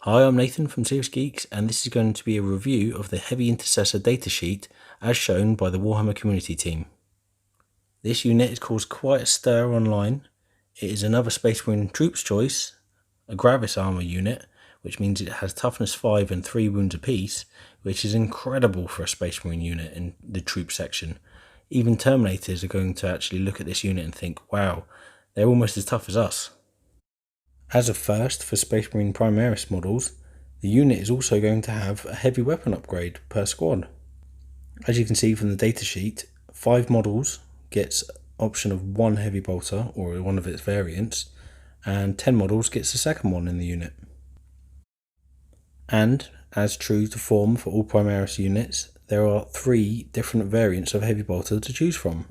Hi, I'm Nathan from Serious Geeks, and this is going to be a review of the Heavy Intercessor datasheet as shown by the Warhammer community team. This unit has caused quite a stir online. It is another Space Marine Troops choice, a Gravis armor unit, which means it has toughness 5 and 3 wounds apiece, which is incredible for a Space Marine unit in the troop section. Even Terminators are going to actually look at this unit and think, wow, they're almost as tough as us. As a first for Space Marine Primaris models, the unit is also going to have a heavy weapon upgrade per squad. As you can see from the datasheet, 5 models gets option of 1 heavy bolter or one of its variants, and 10 models gets the second one in the unit. And, as true to form for all Primaris units, there are 3 different variants of heavy bolter to choose from.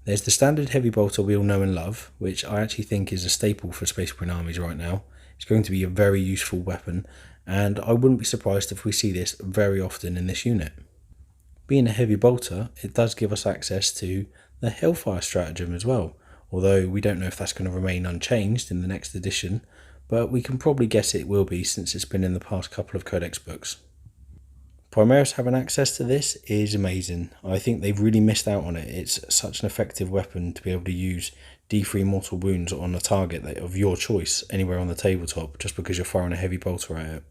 There's the standard heavy bolter we all know and love, which I actually think is a staple for Space Marine armies right now. It's going to be a very useful weapon, and I wouldn't be surprised if we see this very often in this unit. Being a heavy bolter, it does give us access to the Hellfire stratagem as well, although we don't know if that's going to remain unchanged in the next edition, but we can probably guess it will be since it's been in the past couple of Codex books. Primaris having access to this is amazing. I think they've really missed out on it. It's such an effective weapon to be able to use D3 mortal wounds on a target of your choice anywhere on the tabletop just because you're firing a heavy bolter at it.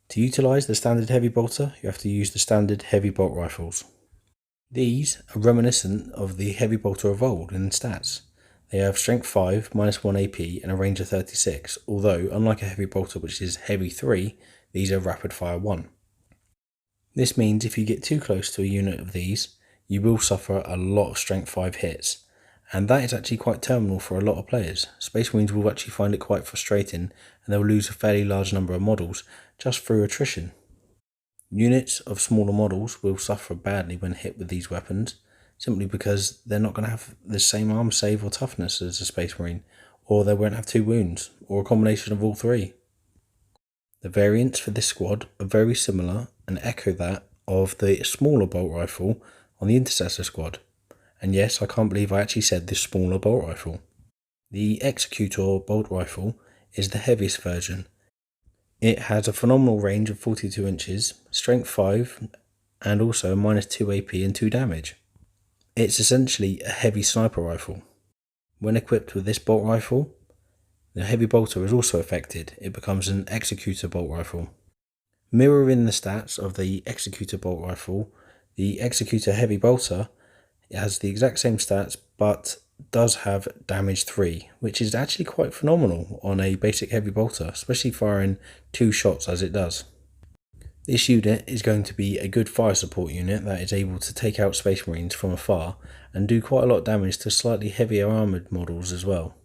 To utilise the standard heavy bolter, you have to use the standard heavy bolt rifles. These are reminiscent of the heavy bolter of old in stats. They have strength 5, -1 AP and a range of 36, although unlike a heavy bolter which is heavy 3, these are rapid fire 1. This means if you get too close to a unit of these, you will suffer a lot of strength 5 hits, and that is actually quite terminal for a lot of players. Space Marines will actually find it quite frustrating, and they'll lose a fairly large number of models just through attrition. Units of smaller models will suffer badly when hit with these weapons, simply because they're not going to have the same armor save or toughness as a Space Marine, or they won't have 2 wounds, or a combination of all 3. The variants for this squad are very similar and echo that of the smaller bolt rifle on the Intercessor squad. And yes, I can't believe I actually said this smaller bolt rifle. The Executor bolt rifle is the heaviest version. It has a phenomenal range of 42 inches, strength 5, and also -2 AP and 2 damage. It's essentially a heavy sniper rifle. When equipped with this bolt rifle, the heavy bolter is also affected. It becomes an Executor bolt rifle. Mirroring the stats of the Executor bolt rifle, the Executor heavy bolter has the exact same stats but does have damage 3, which is actually quite phenomenal on a basic heavy bolter, especially firing 2 shots as it does. This unit is going to be a good fire support unit that is able to take out Space Marines from afar and do quite a lot of damage to slightly heavier armoured models as well.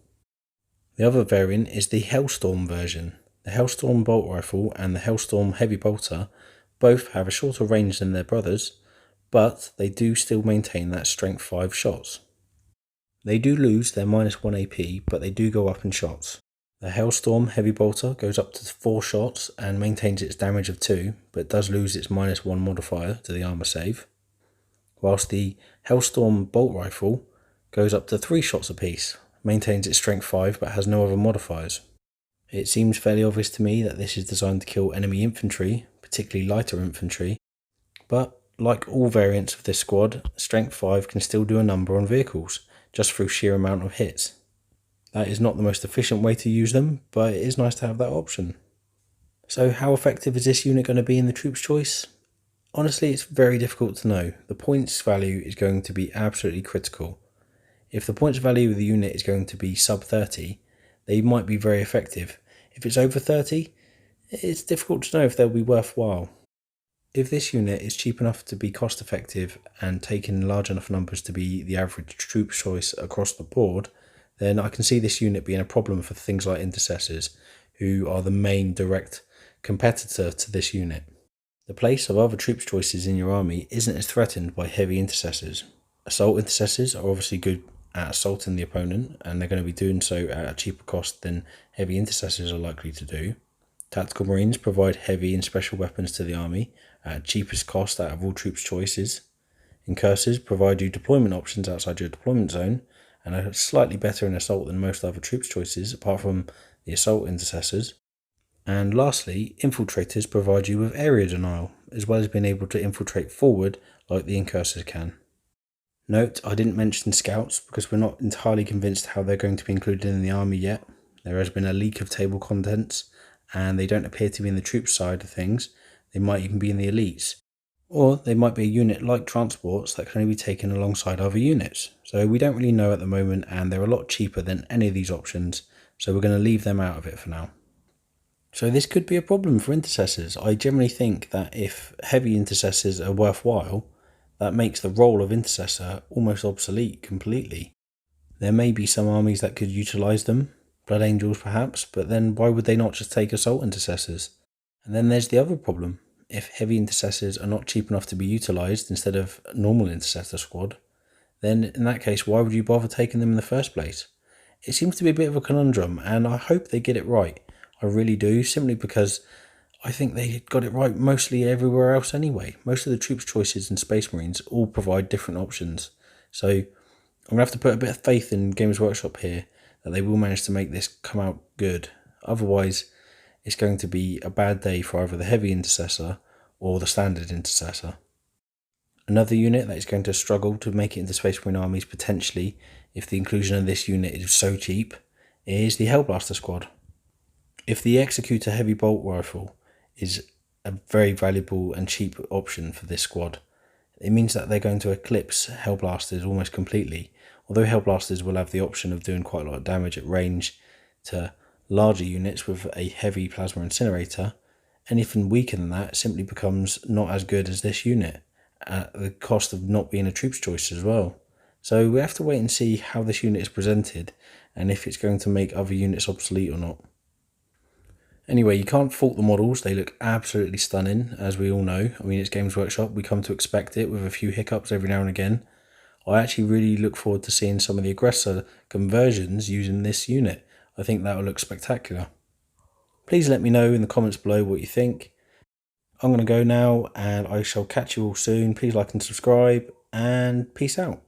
The other variant is the Hellstorm version. The Hellstorm bolt rifle and the Hellstorm heavy bolter both have a shorter range than their brothers, but they do still maintain that strength 5 shots. They do lose their -1 AP, but they do go up in shots. The Hellstorm heavy bolter goes up to 4 shots and maintains its damage of 2, but does lose its -1 modifier to the armor save, whilst the Hellstorm bolt rifle goes up to 3 shots apiece, maintains its strength 5 but has no other modifiers. It seems fairly obvious to me that this is designed to kill enemy infantry, particularly lighter infantry, but like all variants of this squad, strength 5 can still do a number on vehicles, just through sheer amount of hits. That is not the most efficient way to use them, but it is nice to have that option. So how effective is this unit going to be in the troops choice? Honestly, it's very difficult to know. The points value is going to be absolutely critical. If the points value of the unit is going to be sub 30, they might be very effective. If it's over 30, it's difficult to know if they'll be worthwhile. If this unit is cheap enough to be cost effective and take in large enough numbers to be the average troop choice across the board, then I can see this unit being a problem for things like Intercessors, who are the main direct competitor to this unit. The place of other troops choices in your army isn't as threatened by heavy Intercessors. Assault Intercessors are obviously good at assaulting the opponent, and they're going to be doing so at a cheaper cost than heavy Intercessors are likely to do. Tactical Marines provide heavy and special weapons to the army at cheapest cost out of all troops choices. Incursors provide you deployment options outside your deployment zone and are slightly better in assault than most other troops choices apart from the assault intercessors. And lastly, infiltrators provide you with area denial, as well as being able to infiltrate forward like the incursors can. Note, I didn't mention scouts because we're not entirely convinced how they're going to be included in the army yet. There has been a leak of table contents, and they don't appear to be in the troops side of things. They might even be in the elites. Or they might be a unit like transports that can only be taken alongside other units. So we don't really know at the moment, and they're a lot cheaper than any of these options, so we're going to leave them out of it for now. So this could be a problem for intercessors. I generally think that if heavy intercessors are worthwhile, that makes the role of intercessor almost obsolete completely. There may be some armies that could utilise them, Blood Angels perhaps, but then why would they not just take assault intercessors? And then there's the other problem. If heavy intercessors are not cheap enough to be utilised instead of a normal intercessor squad, then in that case why would you bother taking them in the first place? It seems to be a bit of a conundrum, and I hope they get it right. I really do, simply because I think they got it right mostly everywhere else anyway. Most of the troops choices in Space Marines all provide different options. So I'm going to have to put a bit of faith in Games Workshop here that they will manage to make this come out good. Otherwise, it's going to be a bad day for either the heavy intercessor or the standard intercessor. Another unit that is going to struggle to make it into Space Marine armies potentially, if the inclusion of this unit is so cheap, is the Hellblaster squad. If the Executor heavy bolt rifle is a very valuable and cheap option for this squad, it means that they're going to eclipse Hellblasters almost completely, although Hellblasters will have the option of doing quite a lot of damage at range to larger units with a heavy plasma incinerator. Anything weaker than that simply becomes not as good as this unit, at the cost of not being a troops choice as well. So we have to wait and see how this unit is presented and if it's going to make other units obsolete or not. Anyway, you can't fault the models, they look absolutely stunning, as we all know. I mean, it's Games Workshop, we come to expect it with a few hiccups every now and again. I actually really look forward to seeing some of the aggressor conversions using this unit. I think that will look spectacular. Please let me know in the comments below what you think. I'm going to go now, and I shall catch you all soon. Please like and subscribe, and peace out.